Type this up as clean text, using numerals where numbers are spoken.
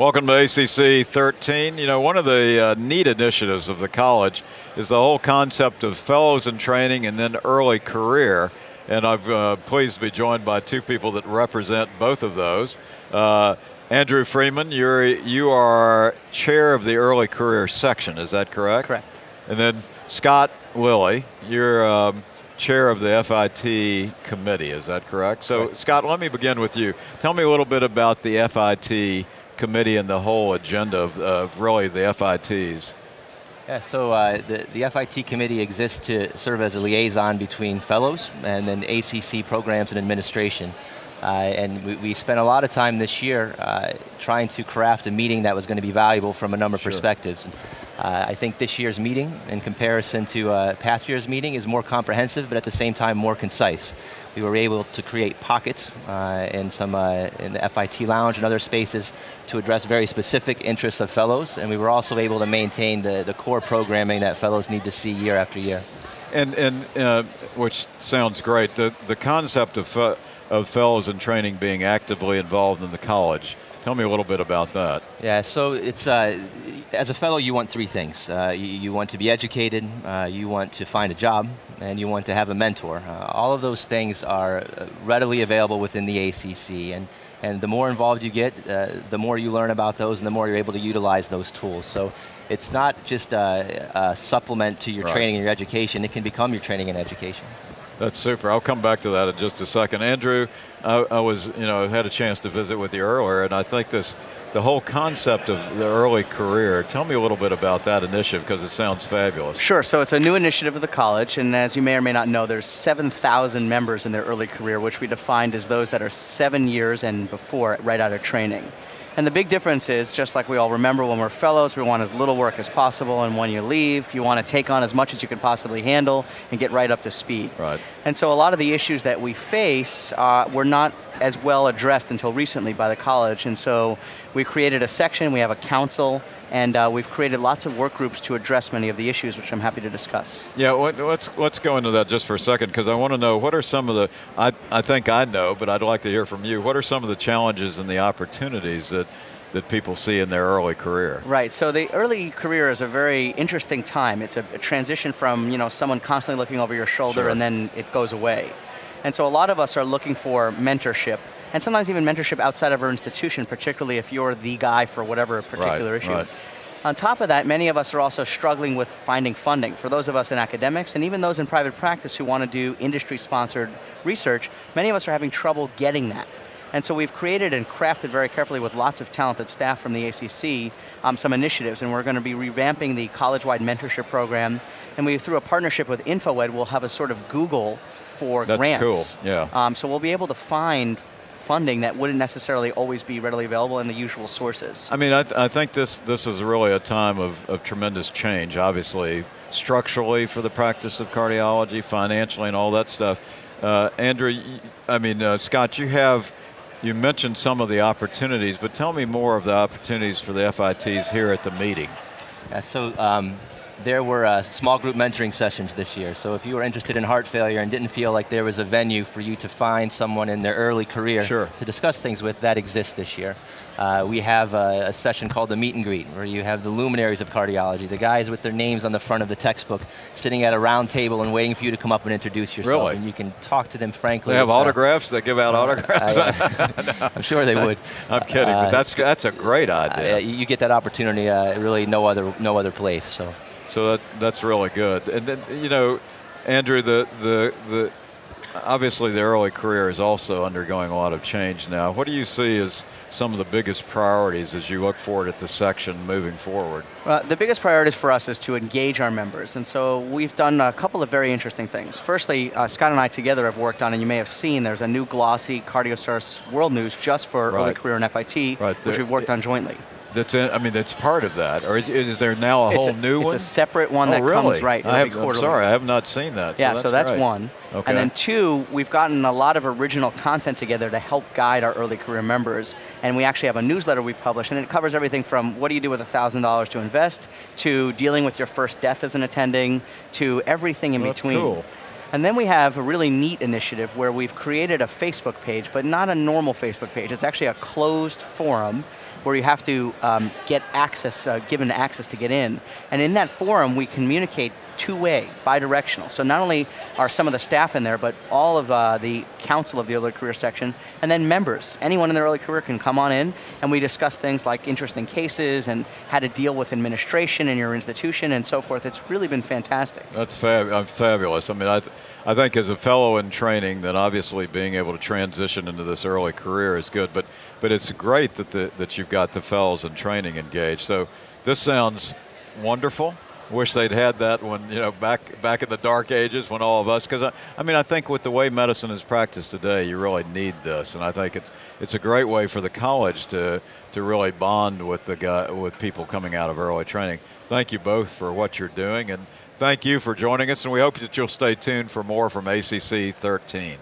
Welcome to ACC.13. You know, one of the neat initiatives of the college is the whole concept of fellows in training and then early career. And I'm pleased to be joined by two people that represent both of those. Andrew Freeman, you are chair of the early career section, is that correct? Correct. And then Scott Lilly, you're chair of the FIT committee, is that correct? So Correct. Scott, let me begin with you. Tell me a little bit about the FIT committee and the whole agenda of really the FITs. Yeah, so the FIT committee exists to serve as a liaison between fellows and then ACC programs and administration. And we spent a lot of time this year trying to craft a meeting that was going to be valuable from a number of perspectives. And, I think this year's meeting, in comparison to past year's meeting, is more comprehensive, but at the same time more concise. We were able to create pockets in the FIT lounge and other spaces to address very specific interests of fellows, and we were also able to maintain the core programming that fellows need to see year after year. And which sounds great. The concept of fellows in training being actively involved in the college. Tell me a little bit about that. Yeah, so it's, as a fellow, you want three things. You want to be educated, you want to find a job, and you want to have a mentor. All of those things are readily available within the ACC, and the more involved you get, the more you learn about those and the more you're able to utilize those tools. So it's not just a supplement to your training and your education, it can become your training and education. That's super. I'll come back to that in just a second. Andrew, I had a chance to visit with you earlier, and I think the whole concept of the early career, tell me a little bit about that initiative because it sounds fabulous. Sure, so it's a new initiative of the college, and as you may or may not know, there's 7,000 members in their early career, which we defined as those that are 7 years and before right out of training. And the big difference is, just like we all remember when we're fellows, we want as little work as possible, and when you leave, you want to take on as much as you can possibly handle and get right up to speed. Right. And so a lot of the issues that we face were not as well addressed until recently by the college, and so we created a section, we have a council, and we've created lots of work groups to address many of the issues, which I'm happy to discuss. Yeah, let's go into that just for a second, because I want to know what are some of the, I think I know, but I'd like to hear from you, what are some of the challenges and the opportunities that people see in their early career? Right, so the early career is a very interesting time. It's a transition from someone constantly looking over your shoulder and then it goes away. And so a lot of us are looking for mentorship, and sometimes even mentorship outside of our institution, particularly if you're the guy for whatever particular issue. Right. On top of that, many of us are also struggling with finding funding. For those of us in academics, and even those in private practice who want to do industry-sponsored research, many of us are having trouble getting that. And so we've created and crafted very carefully with lots of talented staff from the ACC some initiatives, and we're going to be revamping the college-wide mentorship program, and through a partnership with InfoEd, we'll have a sort of Google for grants. That's cool, yeah. So we'll be able to find funding that wouldn't necessarily always be readily available in the usual sources. I mean, I think this is really a time of tremendous change, obviously, structurally for the practice of cardiology, financially, and all that stuff. Andrew, Scott, you mentioned some of the opportunities, but tell me more of the opportunities for the FITs here at the meeting. There were small group mentoring sessions this year, so if you were interested in heart failure and didn't feel like there was a venue for you to find someone in their early career to discuss things with, that exists this year. We have a session called the Meet and Greet, where you have the luminaries of cardiology, the guys with their names on the front of the textbook, sitting at a round table and waiting for you to come up and introduce yourself. Really? And you can talk to them frankly. They have autographs? They give out autographs? I'm sure they would. I'm kidding, but that's a great idea. You get that opportunity really no other place. So that's really good. And then, Andrew, obviously the early career is also undergoing a lot of change now. What do you see as some of the biggest priorities as you look forward at the section moving forward? The biggest priorities for us is to engage our members, and so we've done a couple of very interesting things. Firstly, Scott and I together have worked on, and you may have seen, there's a new glossy CardioSource World News just for early career and FIT, which we've worked on jointly. That's part of that, or is there now a whole new one? It's a separate one that comes I'm sorry, I have not seen that. Yeah, so that's one. Okay. And then two, we've gotten a lot of original content together to help guide our early career members, and we actually have a newsletter we've published, and it covers everything from what do you do with $1,000 to invest, to dealing with your first death as an attending, to everything in between. Cool. And then we have a really neat initiative where we've created a Facebook page, but not a normal Facebook page. It's actually a closed forum where you have to get access, given access to get in. And in that forum, we communicate two-way, bi-directional. So not only are some of the staff in there, but all of the council of the early career section, and then members. Anyone in their early career can come on in, and we discuss things like interesting cases and how to deal with administration in your institution and so forth. It's really been fantastic. That's fabulous. I mean, I think as a fellow in training, then obviously being able to transition into this early career is good, but it's great that you've got the fellows in training engaged. So this sounds wonderful. Wish they'd had that when, back in the dark ages when all of us, because I think with the way medicine is practiced today, you really need this, and I think it's a great way for the college to really bond with with people coming out of early training. Thank you both for what you're doing, and thank you for joining us, and we hope that you'll stay tuned for more from ACC 13.